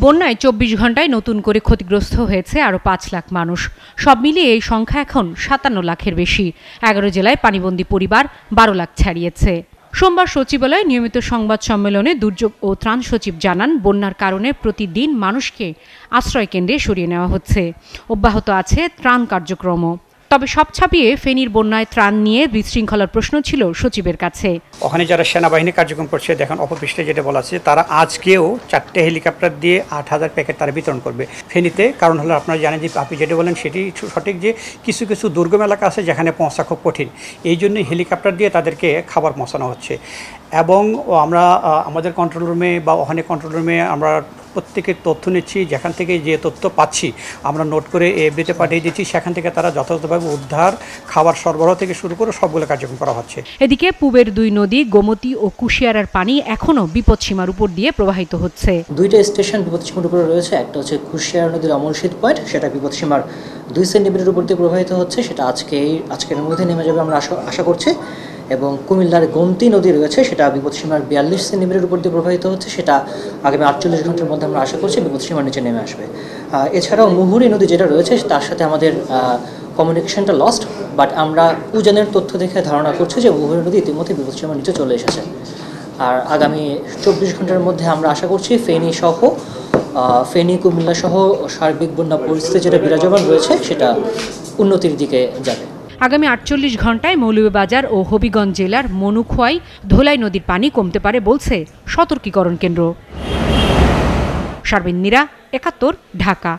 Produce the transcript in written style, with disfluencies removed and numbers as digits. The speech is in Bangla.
বন্যায় ২৪ ঘণ্টায় নতুন করে ক্ষতিগ্রস্ত হয়েছে আরও ৫ লাখ মানুষ। সব মিলিয়ে এই সংখ্যা এখন ৫৭ লাখের বেশি। ১১ জেলায় পানিবন্দী পরিবার ১২ লাখ ছাড়িয়েছে। সোমবার সচিবালয়ে নিয়মিত সংবাদ সম্মেলনে দুর্যোগ ও ত্রাণ সচিব জানান, বন্যার কারণে প্রতিদিন মানুষকে আশ্রয় কেন্দ্রে সরিয়ে নেওয়া হচ্ছে। অব্যাহত আছে ত্রাণ কার্যক্রমও। তবে সব ছাপিয়ে ফেনীর বন্যায় ত্রাণ নিয়ে বিশৃঙ্খলার প্রশ্ন ছিল সচিবের কাছে। ওখানে যারা সেনাবাহিনী কার্যক্রম করছে, দেখেন অপপৃষ্ঠে যেটা বলা আছে, তারা আজকেও ৪টে হেলিকপ্টার দিয়ে ৮,০০০ প্যাকেট তারা বিতরণ করবে ফেনীতে। কারণ হলো আপনারা জানেন যে আপনি যেটা বলেন সেটি সঠিক, যে কিছু কিছু দুর্গম এলাকা আছে যেখানে পৌঁছা খুব কঠিন। এই জন্যই হেলিকপ্টার দিয়ে তাদেরকে খাবার পৌঁছানো হচ্ছে। এবং আমরা আমাদের কন্ট্রোল রুমে বা ওখানে কন্ট্রোল রুমে আমরা প্রত্যেকের তথ্য নিচ্ছি। যেখান থেকে যে তথ্য পাচ্ছি আমরা নোট করে এফডিতে পাঠিয়ে দিচ্ছি। সেখান থেকে তারা যথাযথভাবে উদ্ধার, খাবার সরবরাহ থেকে শুরু করে সবগুলো কার্যক্রম করা হচ্ছে। এদিকে পূবের দুই নদী গোমতী ও কুশিয়ারার পানি এখনও বিপদসীমার উপর দিয়ে প্রবাহিত হচ্ছে। দুইটা স্টেশন বিপদসীমার উপরে রয়েছে। একটা হচ্ছে কুশিয়ারা নদীর অমরশীত পয়েন্ট, সেটা বিপদসীমার 2 সেন্টিমিটার উপর দিয়ে প্রবাহিত হচ্ছে। সেটা আজকের মধ্যে নেমে যাবে আমরা আশা করছি। এবং কুমিল্লার গোমতী নদী রয়েছে, সেটা বিপদসীমার 42 সেন্টিমিটার উপর দিয়ে প্রবাহিত হচ্ছে। সেটা আগামী 48 ঘন্টার মধ্যে আমরা আশা করছি বিপদসীমার নিচে নেমে আসবে। এছাড়াও মুহুরী নদী যেটা রয়েছে, তার সাথে আমাদের কমিউনিকেশনটা লস্ট, বাট আমরা উজানের তথ্য দেখে ধারণা করছি যে মুহুরী নদী ইতিমধ্যে বিপদসীমার নিচে চলে এসেছে। আর আগামী 24 ঘন্টার মধ্যে আমরা আশা করছি ফেনী কুমিল্লা সহ সার্বিক বন্যা পরিস্থিতি যেটা বিরাজমান রয়েছে সেটা উন্নতির দিকে যাবে। আগামী ৪৮ ঘণ্টায় মৌলভীবাজার ও হবিগঞ্জ জেলার মনুখোয়াই, ধোলাই নদীর পানি কমতে পারে বলছে সতর্কীকরণ কেন্দ্র। শারমিন মীরা, ৭১, ঢাকা।